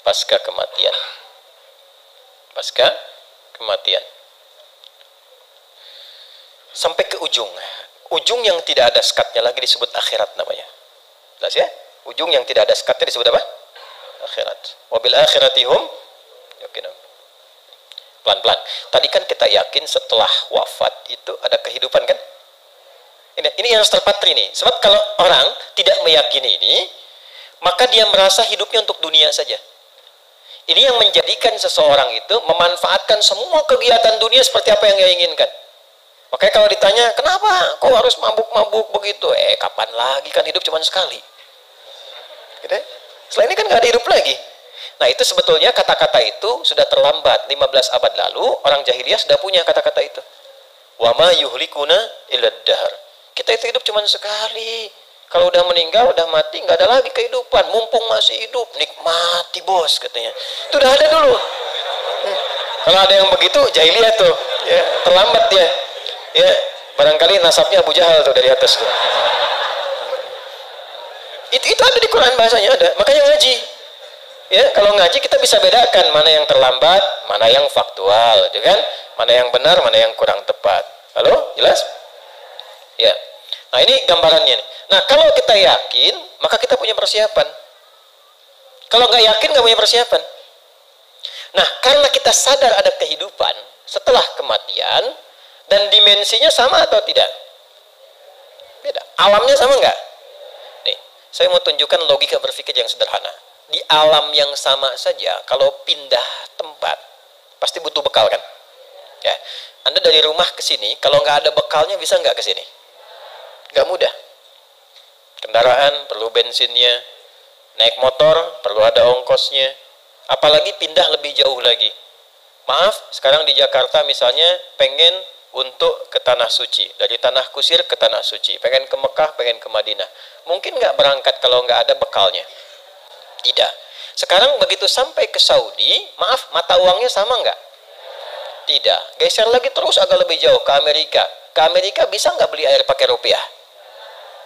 pasca kematian. Pasca kematian. Sampai ke ujung. Ujung yang tidak ada sekatnya lagi disebut akhirat namanya. Jelas ya? Ujung yang tidak ada sekatnya disebut apa? Akhirat. Wabil akhiratihum yakinun. Pelan-pelan. Tadi kan kita yakin setelah wafat itu ada kehidupan kan? Ini yang harus terpatri nih. Sebab kalau orang tidak meyakini ini, maka dia merasa hidupnya untuk dunia saja. Ini yang menjadikan seseorang itu memanfaatkan semua kegiatan dunia seperti apa yang dia inginkan. Makanya kalau ditanya, kenapa kok harus mabuk-mabuk begitu? Kapan lagi, kan hidup cuma sekali. Gitu? Setelah ini kan nggak ada hidup lagi. Nah itu sebetulnya kata-kata itu sudah terlambat. 15 abad lalu orang jahiliyah sudah punya kata-kata itu. Wa ma yuhlikuna illad dahr. Kita itu hidup cuma sekali. Kalau udah meninggal, udah mati, nggak ada lagi kehidupan. Mumpung masih hidup, nikmati bos katanya. Itu udah ada dulu. Kalau ada yang begitu, jahiliyah tuh, ya, terlambat dia. Ya, barangkali nasabnya Abu Jahal tuh dari atas tuh. Itu ada di Quran, bahasanya ada. Makanya ngaji. Ya, kalau ngaji kita bisa bedakan mana yang terlambat, mana yang faktual, gitu kan? Mana yang benar, mana yang kurang tepat. Halo, jelas? Ya. Nah, ini gambarannya nih. Nah, kalau kita yakin, maka kita punya persiapan. Kalau nggak yakin, nggak punya persiapan. Nah, karena kita sadar ada kehidupan setelah kematian, dan dimensinya sama atau tidak? Beda. Alamnya sama nggak? Nih, saya mau tunjukkan logika berpikir yang sederhana. Di alam yang sama saja, kalau pindah tempat, pasti butuh bekal kan? Ya, Anda dari rumah ke sini, kalau nggak ada bekalnya bisa nggak ke sini? Nggak mudah. Kendaraan perlu bensinnya, naik motor perlu ada ongkosnya, apalagi pindah lebih jauh lagi. Maaf, sekarang di Jakarta misalnya pengen untuk ke Tanah Suci, dari Tanah Kusir ke Tanah Suci, pengen ke Mekah, pengen ke Madinah, mungkin nggak berangkat kalau nggak ada bekalnya? Tidak. Sekarang begitu sampai ke Saudi, maaf, mata uangnya sama nggak? Tidak. Geser lagi terus agak lebih jauh ke Amerika. Ke Amerika bisa nggak beli air pakai rupiah?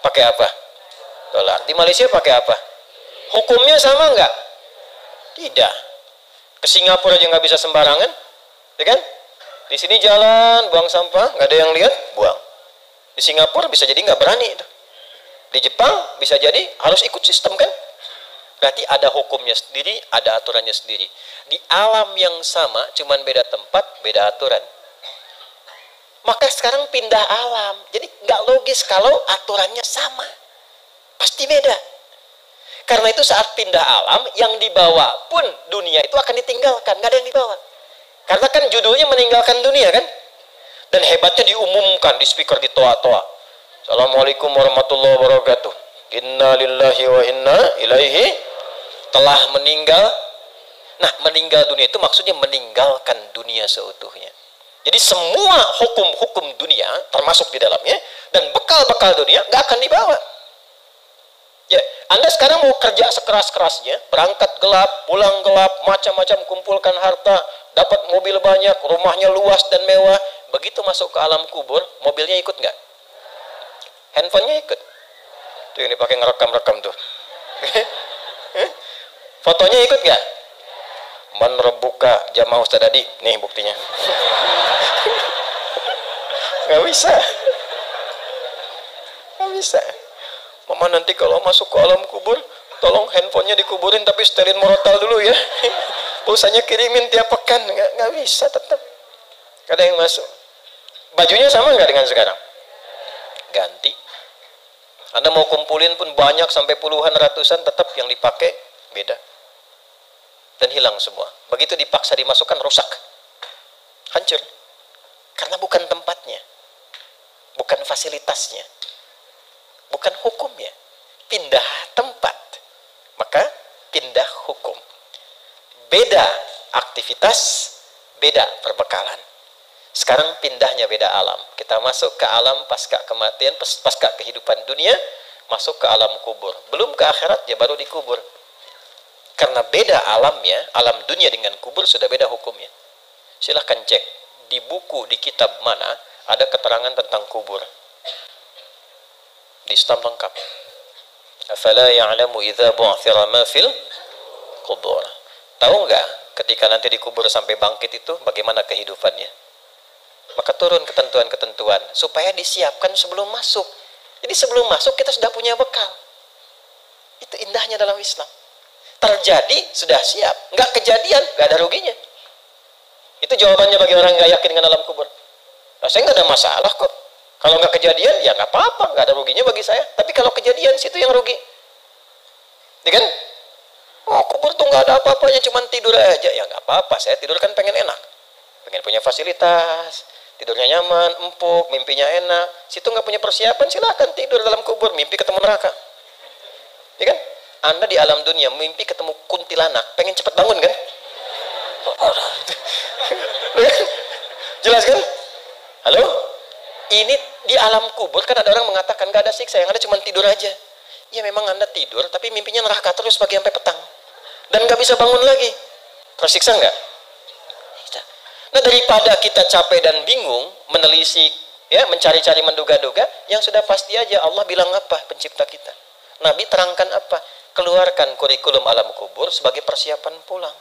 Pakai apa? Dolar. Di Malaysia pakai apa? Hukumnya sama nggak? Tidak. Ke Singapura aja nggak bisa sembarangan, ya kan? Di sini jalan, buang sampah, nggak ada yang lihat, buang. Di Singapura bisa jadi nggak berani itu. Di Jepang bisa jadi harus ikut sistem kan? Berarti ada hukumnya sendiri, ada aturannya sendiri. Di alam yang sama, cuman beda tempat, beda aturan. Maka sekarang pindah alam, jadi nggak logis kalau aturannya sama, pasti beda. Karena itu saat pindah alam, yang dibawa pun dunia itu akan ditinggalkan, nggak ada yang dibawa. Karena kan judulnya meninggalkan dunia kan? Dan hebatnya diumumkan di speaker di toa-toa. Assalamualaikum warahmatullahi wabarakatuh. Inna lillahi wa inna ilaihi, telah meninggal. Nah, meninggal dunia itu maksudnya meninggalkan dunia seutuhnya. Jadi semua hukum-hukum dunia termasuk di dalamnya, dan bekal-bekal dunia nggak akan dibawa. Ya, Anda sekarang mau kerja sekeras-kerasnya, berangkat gelap, pulang gelap, macam-macam, kumpulkan harta, dapat mobil banyak, rumahnya luas dan mewah. Begitu masuk ke alam kubur, mobilnya ikut nggak? Handphonenya ikut. Tuh yang dipakai ngerekam-rekam tuh. Fotonya ikut nggak? Man rebuka jamaah Ustaz Adi. Nih buktinya. Nggak bisa. Nggak bisa. Mama nanti kalau masuk ke alam kubur, tolong handphonenya dikuburin tapi setelin morotal dulu ya. Pulsanya kirimin tiap pekan. Nggak bisa tetap. Gak ada yang masuk. Bajunya sama nggak dengan sekarang? Ganti. Anda mau kumpulin pun banyak sampai puluhan ratusan, tetap yang dipakai beda. Dan hilang semua. Begitu dipaksa dimasukkan, rusak. Hancur. Karena bukan tempatnya. Bukan fasilitasnya. Bukan hukumnya. Pindah tempat. Maka pindah hukum. Beda aktivitas, beda perbekalan. Sekarang pindahnya beda alam. Kita masuk ke alam pasca kematian, pasca kehidupan dunia, masuk ke alam kubur. Belum ke akhirat, ya baru dikubur. Karena beda alamnya, alam dunia dengan kubur sudah beda hukumnya. Silahkan cek di buku, di kitab mana ada keterangan tentang kubur. Di stamp lengkap. Afala ya'lamu idza bu'thira ma fil qubur. tahu nggak ketika nanti dikubur sampai bangkit itu bagaimana kehidupannya? Maka turun ketentuan-ketentuan supaya disiapkan sebelum masuk. Jadi sebelum masuk kita sudah punya bekal. Itu indahnya dalam Islam. Terjadi sudah siap, nggak kejadian nggak ada ruginya. Itu jawabannya bagi orang nggak yakin dengan alam kubur. Nah, saya nggak ada masalah kok. Kalau nggak kejadian ya nggak apa-apa, nggak ada ruginya bagi saya. Tapi kalau kejadian situ yang rugi. Ya kan? Oh, kubur tuh nggak ada apa-apanya, cuma tidur aja. Ya nggak apa-apa, saya tidur kan pengen enak. Pengen punya fasilitas, tidurnya nyaman, empuk, mimpinya enak. Situ nggak punya persiapan, silahkan tidur dalam kubur, mimpi ketemu neraka. Ya kan? Anda di alam dunia mimpi ketemu kuntilanak, pengen cepat bangun kan? Jelas kan? Halo? Ini di alam kubur kan ada orang mengatakan gak ada siksa, yang ada cuma tidur aja. Ya memang Anda tidur, tapi mimpinya neraka terus pagi sampai petang. Dan gak bisa bangun lagi. Tersiksa nggak? Nah, daripada kita capek dan bingung menelisik, ya, mencari-cari, menduga-duga, yang sudah pasti aja Allah bilang apa pencipta kita. Nabi terangkan apa? Keluarkan kurikulum alam kubur sebagai persiapan pulang.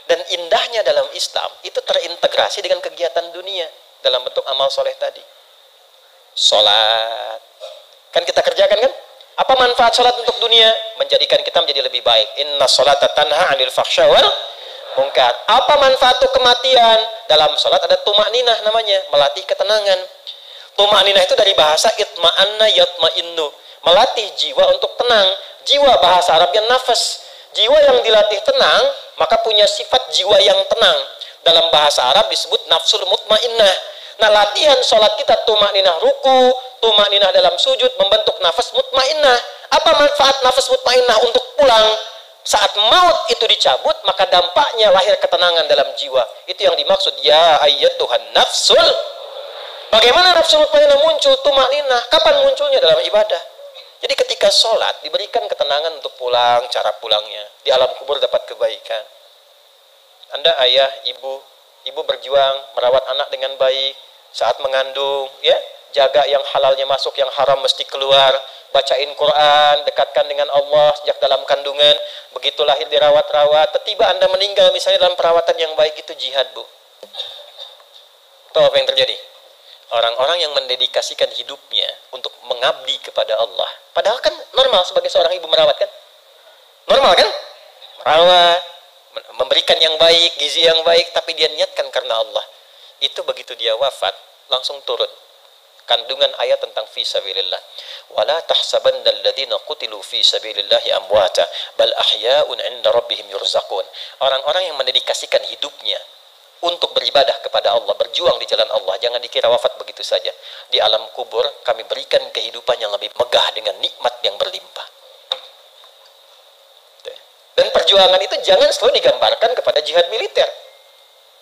Dan indahnya dalam Islam itu terintegrasi dengan kegiatan dunia dalam bentuk amal soleh tadi. Sholat kan kita kerjakan kan? Apa manfaat sholat untuk dunia? Menjadikan kita menjadi lebih baik. Inna sholata tanha 'anil fahsya wal munkar. Apa manfaat untuk kematian? Dalam sholat ada tumakninah namanya, melatih ketenangan. Tumakninah itu dari bahasa itma'anna yatma'innu, melatih jiwa untuk tenang. Jiwa bahasa Arabnya nafas. Jiwa yang dilatih tenang maka punya sifat jiwa yang tenang. Dalam bahasa Arab disebut nafsul mutmainnah. Nah, latihan sholat kita tumakninah ruku, tumakninah dalam sujud, membentuk nafas mutmainnah. Apa manfaat nafas mutmainnah untuk pulang? Saat maut itu dicabut, maka dampaknya lahir ketenangan dalam jiwa. Itu yang dimaksud ya ayyatuhan nafsul. Bagaimana nafsul mutmainnah muncul? Tumakninah. Kapan munculnya? Dalam ibadah. Jadi ketika sholat diberikan ketenangan untuk pulang, cara pulangnya. Di alam kubur dapat kebaikan. Anda ayah, ibu berjuang merawat anak dengan baik saat mengandung, ya, jaga yang halalnya masuk, yang haram mesti keluar, bacain Quran, dekatkan dengan Allah sejak dalam kandungan, begitu lahir dirawat-rawat, tiba Anda meninggal misalnya dalam perawatan yang baik, itu jihad, Bu. Tahu apa yang terjadi? Orang-orang yang mendedikasikan hidupnya untuk mengabdi kepada Allah. Padahal kan normal sebagai seorang ibu merawat kan? Normal kan? Merawat, memberikan yang baik, gizi yang baik, tapi dia niatkan karena Allah. Itu begitu dia wafat, langsung turun kandungan ayat tentang fi sabilillah. Wala tahsabanna alladziina qutilu fi sabilillahi amwata bal ahya'un 'inda rabbihim yurzaqun. Orang-orang yang mendedikasikan hidupnya untuk beribadah kepada Allah, berjuang di jalan Allah, jangan dikira wafat begitu saja. Di alam kubur kami berikan kehidupan yang lebih megah dengan nikmat yang berlimpah. Dan perjuangan itu jangan selalu digambarkan kepada jihad militer.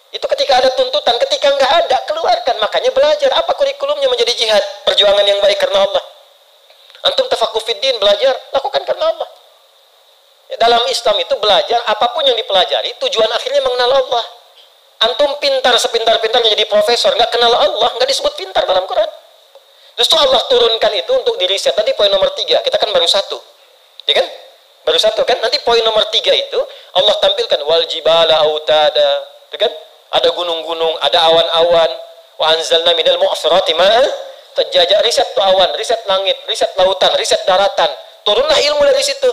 Itu ketika ada tuntutan, ketika nggak ada, keluarkan. Makanya belajar apa kurikulumnya menjadi jihad, perjuangan yang baik karena Allah. Antum tafaqquh fiddin, belajar, lakukan karena Allah. Dalam Islam itu belajar, apapun yang dipelajari, tujuan akhirnya mengenal Allah. Antum pintar sepintar-pintarnya jadi profesor, nggak kenal Allah, nggak disebut pintar dalam Quran. Justru Allah turunkan itu untuk diriset. Tadi poin nomor 3, kita kan baru 1, ya kan? Baru 1 kan? Nanti poin nomor 3 itu Allah tampilkan wal jibala autada, ya kan? Ada gunung-gunung, ada awan-awan. Wa anzalna minal mu'sirati ma'an tajajja. Riset tuh awan, riset langit, riset lautan, riset daratan. Turunlah ilmu dari situ.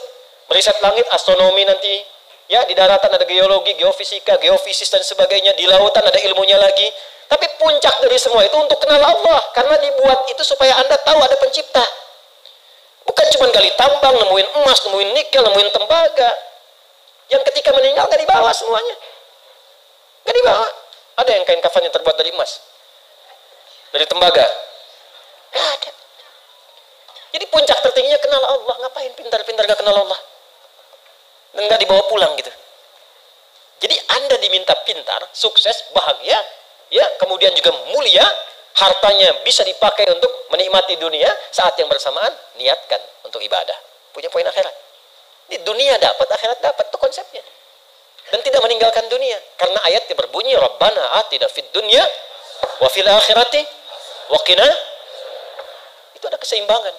Meriset langit, astronomi nanti. Ya, di daratan ada geologi, geofisika, geofisis dan sebagainya. Di lautan ada ilmunya lagi. Tapi puncak dari semua itu untuk kenal Allah. Karena dibuat itu supaya Anda tahu ada pencipta. Bukan cuma gali tambang, nemuin emas, nemuin nikel, nemuin tembaga. Yang ketika meninggal gak dibawa semuanya. Gak dibawa. Ada yang kain kafannya terbuat dari emas, dari tembaga? Gak ada. Jadi puncak tertingginya kenal Allah. Ngapain pintar-pintar gak kenal Allah? Dan gak dibawa pulang gitu. Jadi Anda diminta pintar, sukses, bahagia, ya, kemudian juga mulia, hartanya bisa dipakai untuk menikmati dunia, saat yang bersamaan niatkan untuk ibadah. Punya poin akhirat. Ini dunia dapat, akhirat dapat, itu konsepnya. Dan tidak meninggalkan dunia. Karena ayatnya berbunyi Rabbana atina fid dunya wa fil akhirati wa qina. Itu ada keseimbangan.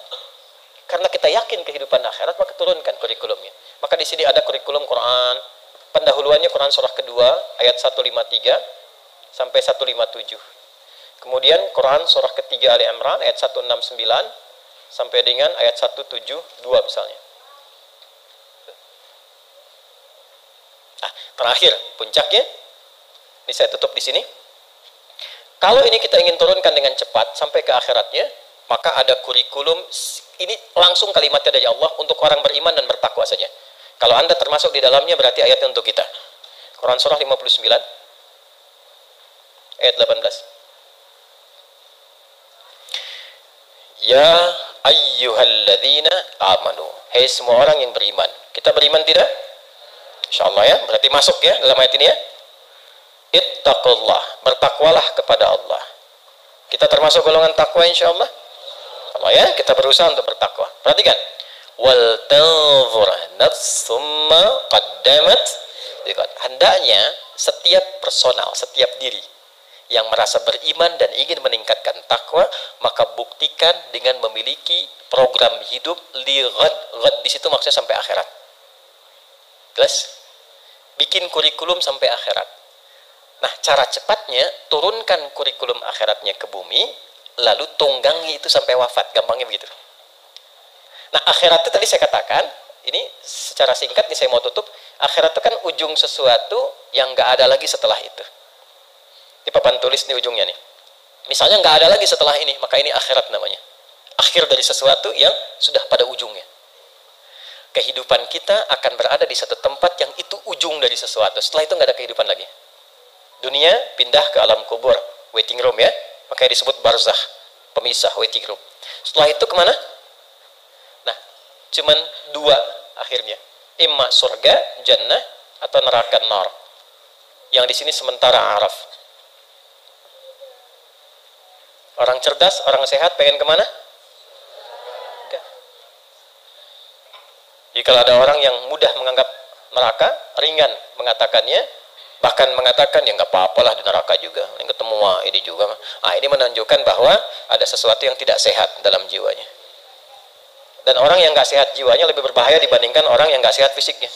Karena kita yakin kehidupan akhirat, maka turunkan kurikulumnya. Maka di sini ada kurikulum Quran, pendahuluannya Quran surah kedua ayat 153 sampai 157. Kemudian Quran surah ketiga Ali Imran ayat 169 sampai dengan ayat 172 misalnya. Nah, terakhir puncaknya, ini saya tutup di sini. Kalau ini kita ingin turunkan dengan cepat sampai ke akhiratnya, maka ada kurikulum, ini langsung kalimatnya dari Allah untuk orang beriman dan bertakwa saja. Kalau Anda termasuk di dalamnya berarti ayatnya untuk kita. Quran surah 59 ayat 18. Ya ayyuhalladzina amanu. Hei semua orang yang beriman. Kita beriman tidak? Insyaallah ya, berarti masuk ya dalam ayat ini ya. Ittaqullah, bertakwalah kepada Allah. Kita termasuk golongan takwa insyaallah. Kalau ya, kita berusaha untuk bertakwa. Perhatikan. Wal tanzur nafsum ma qaddamat. Hendaknya setiap personal, setiap diri yang merasa beriman dan ingin meningkatkan takwa, maka buktikan dengan memiliki program hidup li ghad. Ghad di situ maksudnya sampai akhirat. Jelas? Bikin kurikulum sampai akhirat. Nah, cara cepatnya turunkan kurikulum akhiratnya ke bumi, lalu tunggangi itu sampai wafat. Gampangnya begitu. Nah, akhirat itu tadi saya katakan, ini secara singkat nih saya mau tutup. Akhirat itu kan ujung sesuatu yang nggak ada lagi setelah itu. Di papan tulis nih ujungnya nih. Misalnya nggak ada lagi setelah ini, maka ini akhirat namanya. Akhir dari sesuatu yang sudah pada ujungnya. Kehidupan kita akan berada di satu tempat yang itu ujung dari sesuatu. Setelah itu nggak ada kehidupan lagi. Dunia pindah ke alam kubur, waiting room ya, makanya disebut barzakh, pemisah, waiting room. Setelah itu kemana? Nah, cuman dua akhirnya, imma surga, jannah, atau neraka, nar. Yang di sini sementara araf. Orang cerdas, orang sehat pengen kemana? Jadi kalau ada orang yang mudah menganggap neraka, ringan mengatakannya, bahkan mengatakan ya nggak apa-apalah di neraka juga, ini ketemu ini juga. Ini menunjukkan bahwa ada sesuatu yang tidak sehat dalam jiwanya. Dan orang yang nggak sehat jiwanya lebih berbahaya dibandingkan orang yang nggak sehat fisiknya.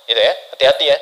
Gitu ya, hati-hati ya.